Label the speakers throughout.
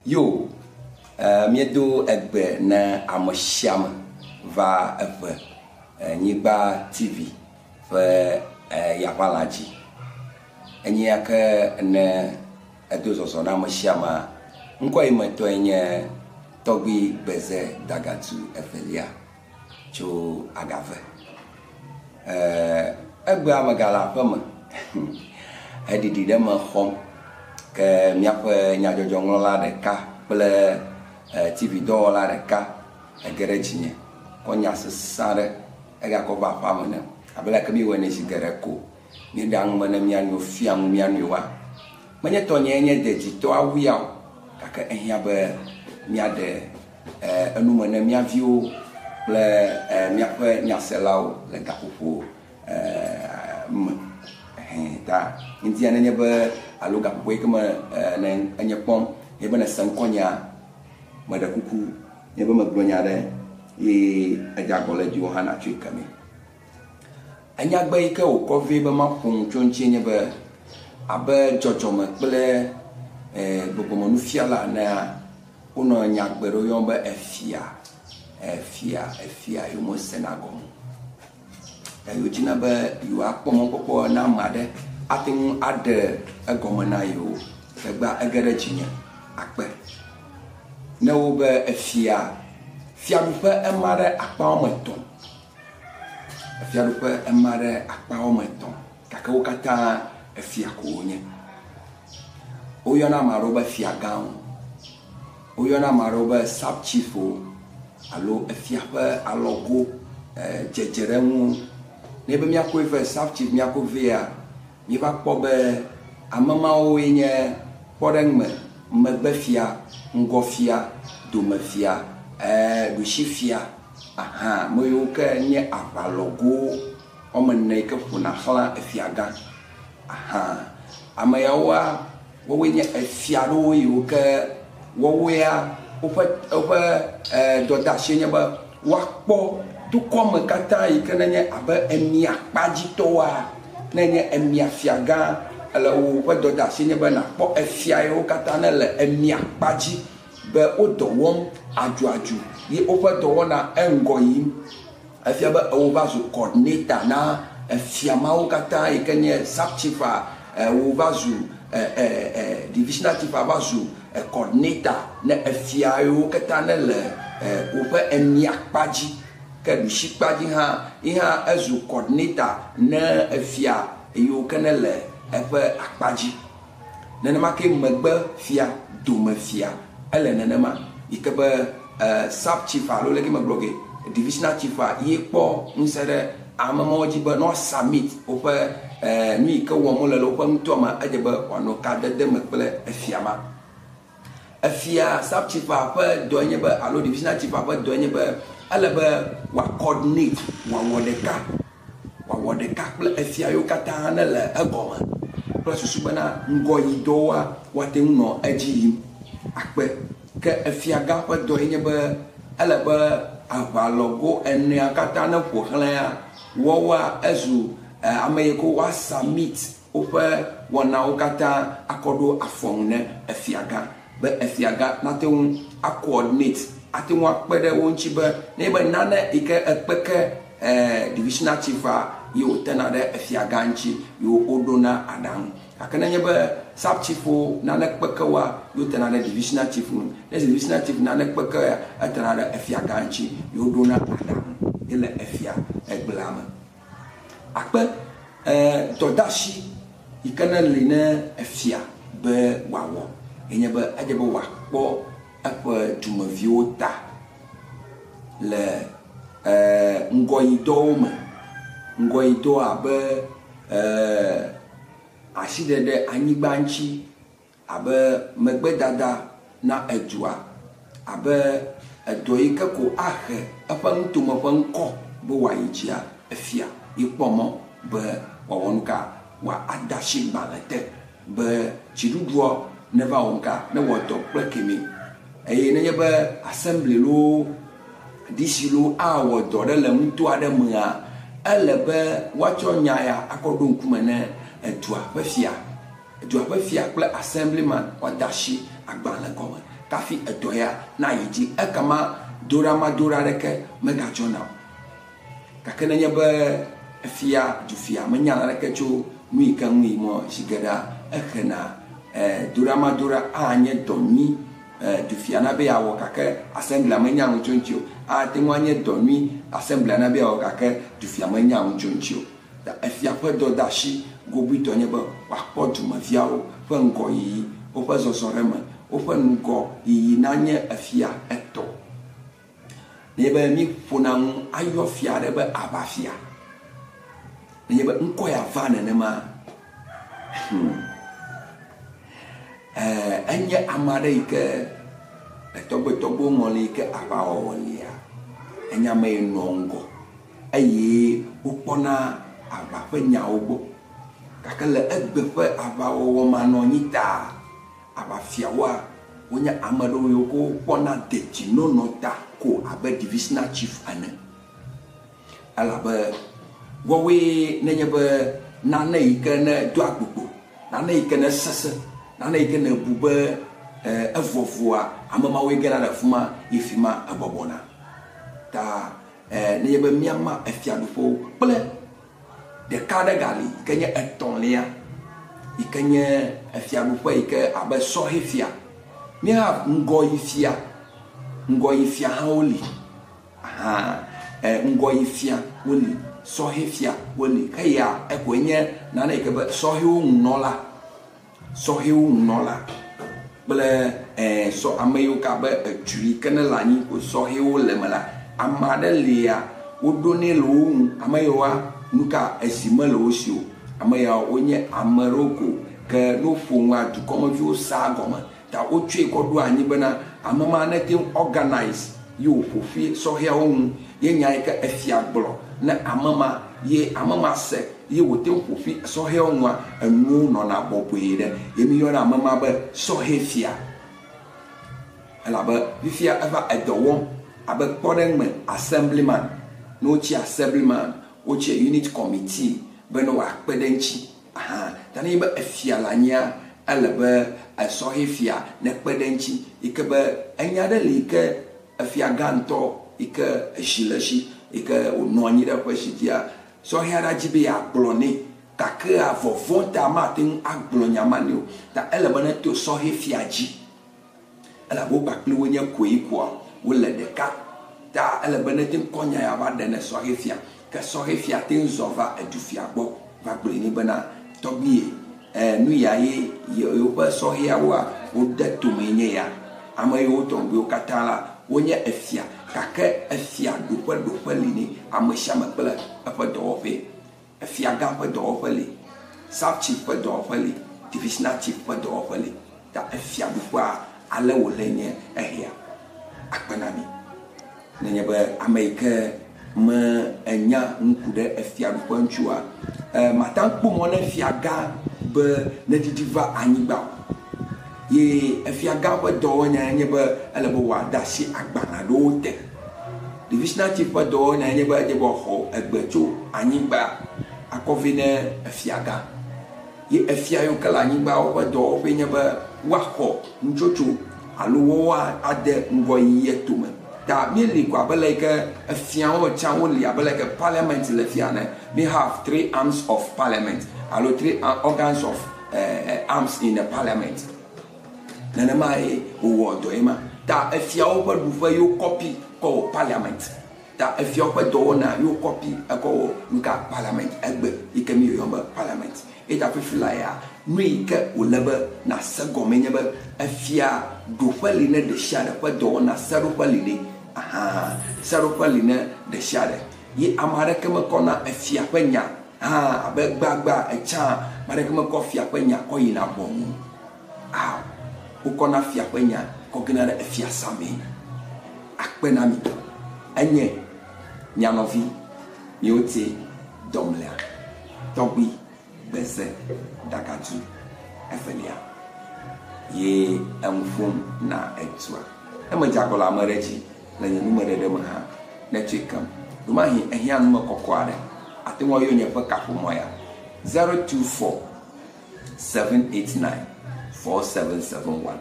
Speaker 1: Yo, miedo egbe na amesiame va eve nyigba TV ƒe yaƒala dzi. Enye yake ne edo zɔzɔ na amesiama ŋkɔ yi me tɔe nye tɔgbi Beze Dagatu Evelia tso Agave. Egbea megala aƒeme eɖiɖi ɖe me xɔm ke miaƒe nyadzɔdzɔŋlɔla ɖeka kple TV dɔwɔla ɖeka ege ɖe dzinye kɔ nya sesẽ aɖe egakɔ va aƒea me ne abe leke mi wɔnɛ zi geɖe ko míeɖe aŋume ne mianɔ fia ŋu mianɔa menye tɔnye nye dedzitɔ awu ya o gake ehiã be miaɖe enume ne mia viwo kple miaƒe nyaselawo le gaƒoƒo me ta ŋutia nenye be alo gaƒoƒo yi ke me ne enye kpɔm ye be ne se ŋkɔnya meɖe kuku ye be megblɔ nya ɖe ye edzagbɔ le dziwo hã natso yi kemi. Enyagbe yi ke wòkɔ vɛ be maƒo tso ŋutie nye be abe dzɔdzɔme kple gbɔgbɔmenufiala nea wonɔ nyagbe ɖo yɔm be efia yewo mesena gɔme. Yewo dzina be yewo akpɔ mɔkpɔkpɔ na ame aɖe ate ŋu aɖe egɔme na yewo egba ege ɖe dzinye akpe. Ne wo be fiaɖuƒe ema ɖe akpa wɔme etɔ̃. Fiaɖuƒe ema ɖe akpa wɔme etɔ̃ gake wo katã efia ko wonye. Woyɔna ame aɖewo be fiagãwo, woyɔna ame aɖewo be sub-chiefwo alo efia ƒe alɔgo dzedze ɖe ŋu. Ne be miakɔe ve sub-chief miakɔ vea mieva kpɔ be ame mawoe nye kpɔɖeŋume, megbefia, ŋgɔfia, domefia, ɖusifia, ame yiwo ke nye aʋalɔgowo wɔme ene yi ke ƒona xlã efiagã. Ame yawoa wowoe nye efia aɖewo yiwo ke wowoea woƒe dɔdeasi nye be woakpɔ dukɔme katã yi ke nenye abe emia kpadzitɔwoa ne nye emia fiagã ele woƒe dɔdeasi nye be nakpɔ efia yiwo katã ne le emia kpadzi be wo dɔ wɔm adzuadzu ye woƒe dɔwɔna eŋgɔ yim. Efia be ewo va zu coordinator na efia mawo katã yi ke nye sub-chiefa wo va zu divisional chiefa va zu coordinator ne efia yiwo katã ne le woƒe emia kpadzi. Ke ɖusi kpadzi hã yi hã ezu coordinator ne efia yiwo ke ne le eƒe akpadzi. Nenema ke megbe fia, domefia ele nenema yi ke be sub-chief alo leke megblɔ ge divisional chiefa ye kpɔ ŋusẽ ɖe ame mawo dzi be no submit woƒe nu yi ke wɔm wole le woƒe ŋutɔ me edze be wòanɔ kadede me kple efia ma. Efia sub-chiefa ƒe dɔ nye be alo divisional chiefa ƒe dɔ nye be ele be wòa coordinate wòawɔ ɖeka kple efia yiwo katã ne le egɔme kple susu bena ŋgɔyidɔwoa woate ŋu nɔ edzi yim akpe. Ke efiagã ƒe dɔ ye nye be ele be aʋalɔgo enea katã ne ƒo xlãa woawoa ezu ame yi ke woa submit woƒe wɔnawo katã akɔ ɖo afɔŋu ne efiagã be efiagã nate ŋu acoordinate ate ŋu akpe ɖe wo ŋuti be ne be nane yi ke ekpe ke divisional chiefa yi wòtena ɖe efiagã ŋuti yi woɖona aɖaŋu. Gake nenye be sub-chiefwo nane kpe ke woa yi wotena ɖe divisional chief ŋu. Ne divisional chief nane kpe ke etena ɖe efiagã ŋuti yi woɖona aɖaŋu ye le efia egblea me. Akpe dɔdeasi yi ke ne li ne efia be wòawɔ yenye be edze be wòakpɔ eƒe dumeviwo ta le ŋgɔyidɔwo me. Ŋgɔyidɔ abe asiɖeɖe anyigba ŋuti, abe megbedada na edua, abe edɔ yi ke ko ahe eƒe ŋutome ƒe ŋkɔ be wòayi dzia efia yi kpɔ mɔ be wòawɔ nu ka wòade asi gbalẽ te be dziɖuɖuɔ neva wɔ nuka ne wɔdɔ kple kemi. Eye nenye be assembly lo DC lo awɔ dɔ ɖe le nuto aɖe mea ele be woatsɔ nya ya akɔ ɖo ŋkume ne edua ƒe fia kple assemblyman woade asi agbalẽ gɔme kafi edoya na yiji ekama dora madora reke mega jona kakene nye be fia du fia menya reke cho nui kan nui mo shigada ekena dora madora anye doni du fia na be awo kake assembly menya nchonchio a temanye doni assembly na be awo kake du fia menya nchonchio da fia pe do dashi gobi to nye be wa potu mafia o fe ngo yi o fe zosorema o fe ngo yi na nye fia eto ne be mi fona ayo fia de be abafia ne be nko ya vana ne ma enye amare ke togbo ngoli ke aba olia enya me nongo aye upona aba fe nya ogbo kakale egbe fe aba wo manonyita aba fiawa wonya amado yoko pona deji no nota ko abe divisional chief ane alabe wowe nenye be nana ikene do agbogbo nana ikene sese nana ikene bube evovua amama we gera na fuma ifima abobona ta nenye be miama efiadufo ple de kada gali kenye etonlia ikenye efiadufo ike abe sohifia mi have ngoyifia haoli ngoyifia woli sohifia woli kaya ekwenye nana ikebe sohiu nola bele so ameyo ka be aturi kene lani ko sohiu lemala amade lia wodone lo ameyo wa nuka esimelo osio ameya onye amaroko ke no fonwa du komo sa goma ta otwe kodo anyi bena amama na tem organize yo fofi so here on ye nyai ka afia gboro na amama se ye wotem fofi so here on wa anu no na boboe de yemi yo na amama ba so hefia ala ba bifia ava edowo abe podengme assemblyman no chi assemblyman o chi unit committee beno wa pedenchi tani ba afia lanya alaba asohifia na pedenchi ikebe enyade like afia ganto ike eshileshi ike ononyi da kweshitia so hiara jibe ya glone kake avovonta matin aglonya manio ta elaba na to sohifia ji alabo bakle wonya koikwa wole de ka ta elaba na tin konya ya ba de na sohifia ka sohifia tin zova edufia gbo ba gleni bana tobie nu ya ye yo ba sohia wa woda tumenye ya ama yo tombo katala wonya afia kake afia do lini amashama pela apa dofe afia ga pa dofe li sub chief pa dofe li divisional chief pa dofe li ta afia do kwa ala wolenye ehia akpanami nenya ba amaika ma enya nkude afia do kwa nchua matankpo mo na afia ga be na didiva anyiba ye afia ga ba do nya nye ba ala bo wa dashi agbana do te divisional chief ba do nya nye ba je bo ho egbecho anyiba akovine afia ga ye afia yo kala anyiba o ba do be nya ba wa ho nchocho alu wa ade ngoyi yetume ta mi li kwa ba like afia o cha o li ba like parliament le fia na we have 3 arms of parliament allo 3 organs of arms in the parliament nana mai o do ema ta afia o pa du fa yo copy ko parliament ta afia o pa do na yo copy ko nka parliament egbe ikemi yo ba parliament e ta fifila ya nui ke o lebe na sagomenya ba afia do fa li na de shada pa do na saro pa li ni saro pa li na de shada yi amara ke ma kona afia pa nya abe gbagba echa mare ke ma ko fia pa nya ko yina bon ukona fia kwenya kokina da fia sami akpenami enye nyanovi mioti domlia tobi bese dakatu efelia ye amfum na etwa emajakola mareji na nyenu merede ha na chikam dumahi ehian mo kokware atenwo yo nye pa kapo moya 024 789 4771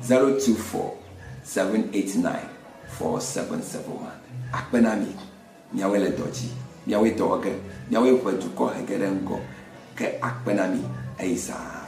Speaker 1: 024 789 4771. Akpenami, miawele doji, miawe doge, miawe wadukɔ hege ɖe ŋgɔ, ke akpenami eisa.